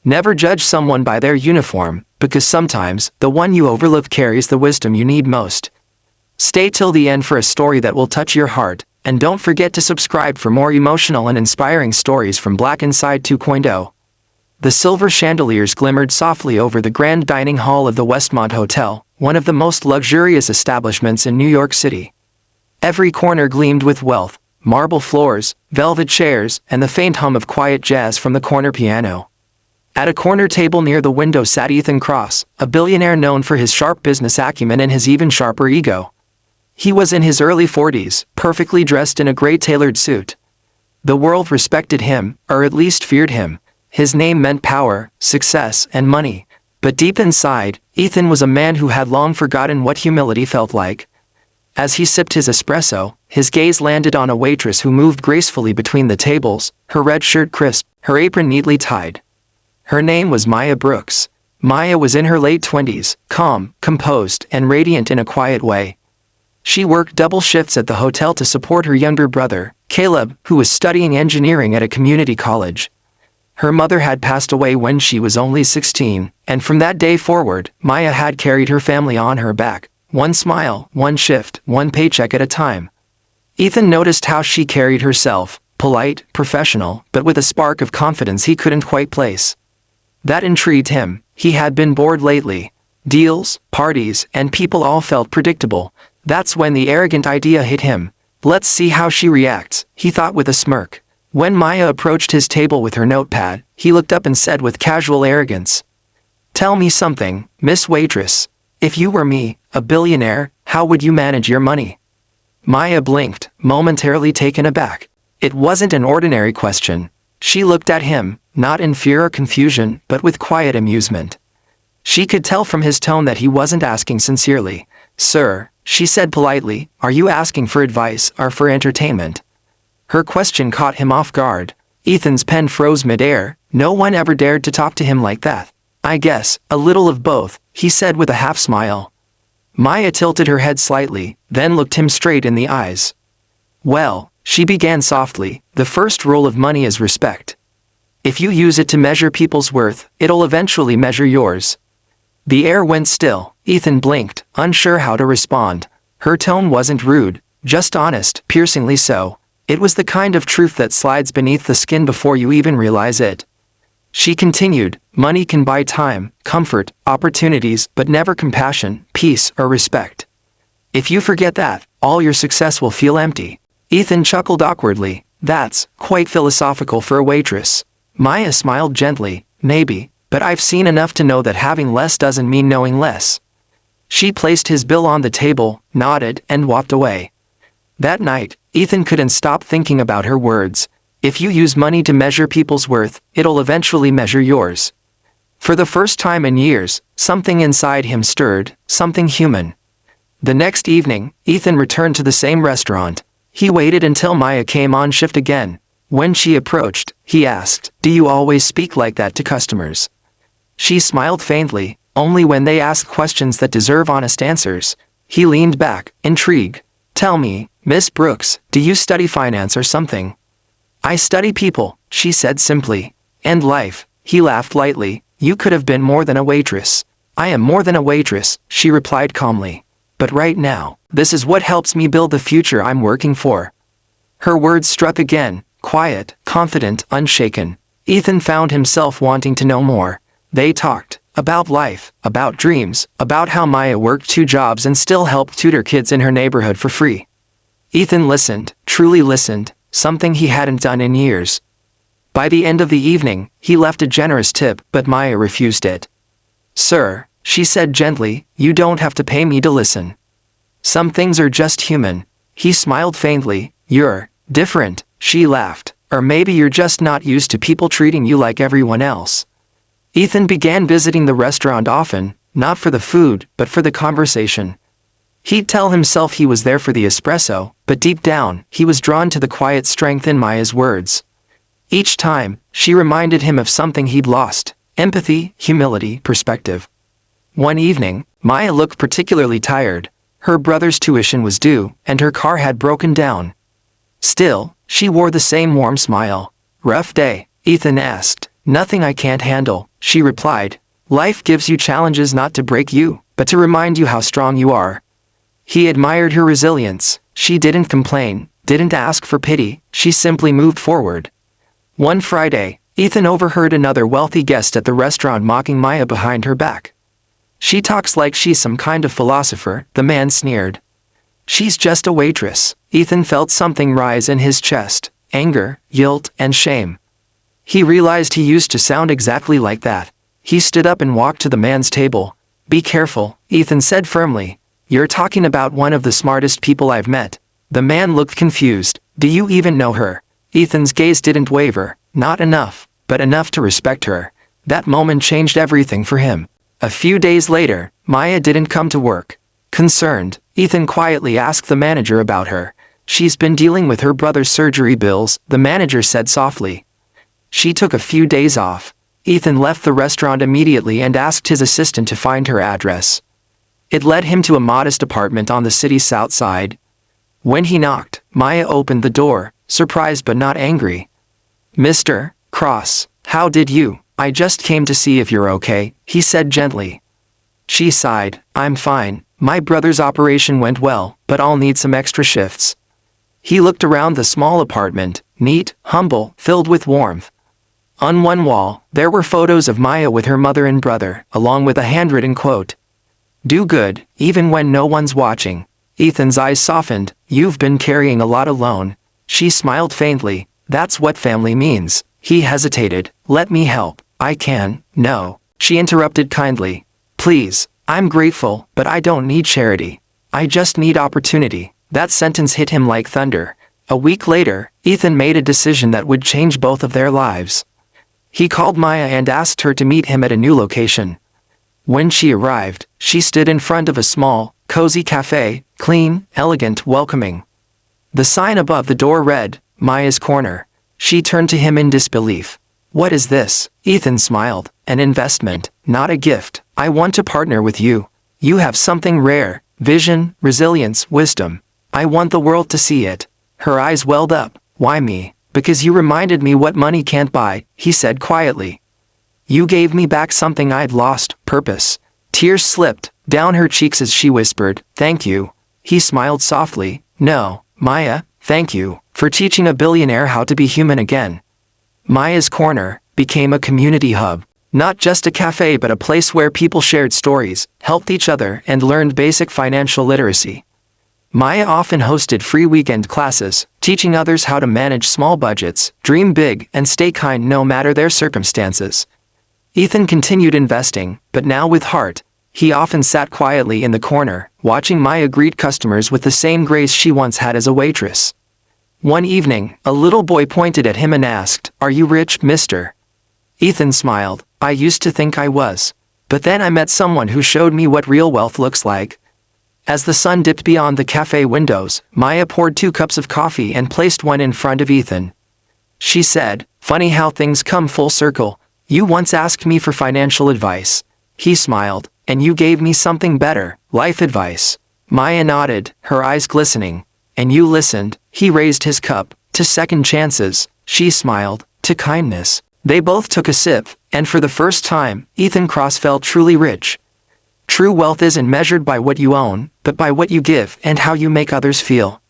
Never judge someone by their uniform, because sometimes the one you overlook carries the wisdom you need most. Stay till the end for a story that will touch your heart, and don't forget to subscribe for more emotional and inspiring stories from Black Inside 2.0. The silver chandeliers glimmered softly over the grand dining hall of the Westmont Hotel, one of the most luxurious establishments in New York City. Every corner gleamed with wealth, marble floors, velvet chairs, and the faint hum of quiet jazz from the corner piano. At a corner table near the window sat Ethan Cross, a billionaire known for his sharp business acumen and his even sharper ego. He was in his early 40s, perfectly dressed in a gray tailored suit. The world respected him, or at least feared him. His name meant power, success, and money. But deep inside, Ethan was a man who had long forgotten what humility felt like. As he sipped his espresso, his gaze landed on a waitress who moved gracefully between the tables, her red shirt crisp, her apron neatly tied. Her name was Maya Brooks. Maya was in her late 20s, calm, composed, and radiant in a quiet way. She worked double shifts at the hotel to support her younger brother, Caleb, who was studying engineering at a community college. Her mother had passed away when she was only 16, and from that day forward, Maya had carried her family on her back, one smile, one shift, one paycheck at a time. Ethan noticed how she carried herself, polite, professional, but with a spark of confidence he couldn't quite place. That intrigued him. He had been bored lately. Deals, parties, and people all felt predictable. That's when the arrogant idea hit him. Let's see how she reacts, he thought with a smirk. When Maya approached his table with her notepad, he looked up and said with casual arrogance, "Tell me something, Miss Waitress. If you were me, a billionaire, how would you manage your money?" Maya blinked, momentarily taken aback. It wasn't an ordinary question. She looked at him, not in fear or confusion, but with quiet amusement. She could tell from his tone that he wasn't asking sincerely. "Sir," she said politely, "are you asking for advice or for entertainment?" Her question caught him off guard. Ethan's pen froze mid-air. No one ever dared to talk to him like that. "I guess, a little of both," he said with a half-smile. Maya tilted her head slightly, then looked him straight in the eyes. "Well," she began softly, "the first rule of money is respect. If you use it to measure people's worth, it'll eventually measure yours." The air went still. Ethan blinked, unsure how to respond. Her tone wasn't rude, just honest, piercingly so. It was the kind of truth that slides beneath the skin before you even realize it. She continued, "Money can buy time, comfort, opportunities, but never compassion, peace, or respect. If you forget that, all your success will feel empty." Ethan chuckled awkwardly. "That's quite philosophical for a waitress." Maya smiled gently. "Maybe, but I've seen enough to know that having less doesn't mean knowing less." She placed his bill on the table, nodded, and walked away. That night, Ethan couldn't stop thinking about her words. If you use money to measure people's worth, it'll eventually measure yours. For the first time in years, something inside him stirred, something human. The next evening, Ethan returned to the same restaurant. He waited until Maya came on shift again. When she approached, he asked, "Do you always speak like that to customers?" She smiled faintly, "Only when they ask questions that deserve honest answers." He leaned back, intrigued. "Tell me, Miss Brooks, do you study finance or something?" "I study people," she said simply. "And life." He laughed lightly. "You could have been more than a waitress." "I am more than a waitress," she replied calmly. "But right now, this is what helps me build the future I'm working for." Her words struck again, quiet, confident, unshaken. Ethan found himself wanting to know more. They talked about life, about dreams, about how Maya worked 2 jobs and still helped tutor kids in her neighborhood for free. Ethan listened, truly listened, something he hadn't done in years. By the end of the evening, he left a generous tip, but Maya refused it. "Sir," she said gently, "you don't have to pay me to listen. Some things are just human." He smiled faintly. "You're different," she laughed. "Or maybe you're just not used to people treating you like everyone else." Ethan began visiting the restaurant often, not for the food, but for the conversation. He'd tell himself he was there for the espresso, but deep down, he was drawn to the quiet strength in Maya's words. Each time, she reminded him of something he'd lost: empathy, humility, perspective. One evening, Maya looked particularly tired. Her brother's tuition was due, and her car had broken down. Still, she wore the same warm smile. "Rough day?" Ethan asked. Nothing I can't handle, she replied. Life gives you challenges not to break you, but to remind you how strong you are. He admired her resilience. She didn't complain, didn't ask for pity, she simply moved forward. One Friday, Ethan overheard another wealthy guest at the restaurant mocking Maya behind her back. She talks like she's some kind of philosopher, the man sneered. She's just a waitress. Ethan felt something rise in his chest, anger, guilt, and shame. He realized he used to sound exactly like that. He stood up and walked to the man's table. Be careful, Ethan said firmly. You're talking about one of the smartest people I've met. The man looked confused. Do you even know her? Ethan's gaze didn't waver. Not enough, but enough to respect her. That moment changed everything for him. A few days later, Maya didn't come to work. Concerned, Ethan quietly asked the manager about her. She's been dealing with her brother's surgery bills, the manager said softly. She took a few days off. Ethan left the restaurant immediately and asked his assistant to find her address. It led him to a modest apartment on the city's south side. When he knocked, Maya opened the door, surprised but not angry. Mr. Cross, how did you? I just came to see if you're okay, he said gently. She sighed. I'm fine. My brother's operation went well, but I'll need some extra shifts. He looked around the small apartment, neat, humble, filled with warmth. On one wall, there were photos of Maya with her mother and brother, along with a handwritten quote. Do good, even when no one's watching. Ethan's eyes softened. You've been carrying a lot alone. She smiled faintly. That's what family means. He hesitated. Let me help. I can. No. She interrupted kindly. Please, I'm grateful, but I don't need charity. I just need opportunity. That sentence hit him like thunder. A week later, Ethan made a decision that would change both of their lives. He called Maya and asked her to meet him at a new location. When she arrived, she stood in front of a small, cozy cafe, clean, elegant, welcoming. The sign above the door read, Maya's Corner. She turned to him in disbelief. What is this? Ethan smiled. An investment, not a gift. I want to partner with you. You have something rare, vision, resilience, wisdom. I want the world to see it. Her eyes welled up. Why me? Because you reminded me what money can't buy, he said quietly. You gave me back something I'd lost, purpose. Tears slipped down her cheeks as she whispered, thank you. He smiled softly. No, Maya, thank you for teaching a billionaire how to be human again. Maya's Corner became a community hub. Not just a cafe but a place where people shared stories, helped each other, and learned basic financial literacy. Maya often hosted free weekend classes, teaching others how to manage small budgets, dream big, and stay kind no matter their circumstances. Ethan continued investing, but now with heart. He often sat quietly in the corner, watching Maya greet customers with the same grace she once had as a waitress. One evening, a little boy pointed at him and asked, Are you rich, mister? Ethan smiled. I used to think I was. But then I met someone who showed me what real wealth looks like. As the sun dipped beyond the cafe windows, Maya poured 2 cups of coffee and placed one in front of Ethan. She said, Funny how things come full circle. You once asked me for financial advice. He smiled. And you gave me something better, life advice. Maya nodded, her eyes glistening. And you listened. He raised his cup. To second chances. She smiled. To kindness. They both took a sip, and for the first time, Ethan Cross felt truly rich. True wealth isn't measured by what you own, but by what you give and how you make others feel.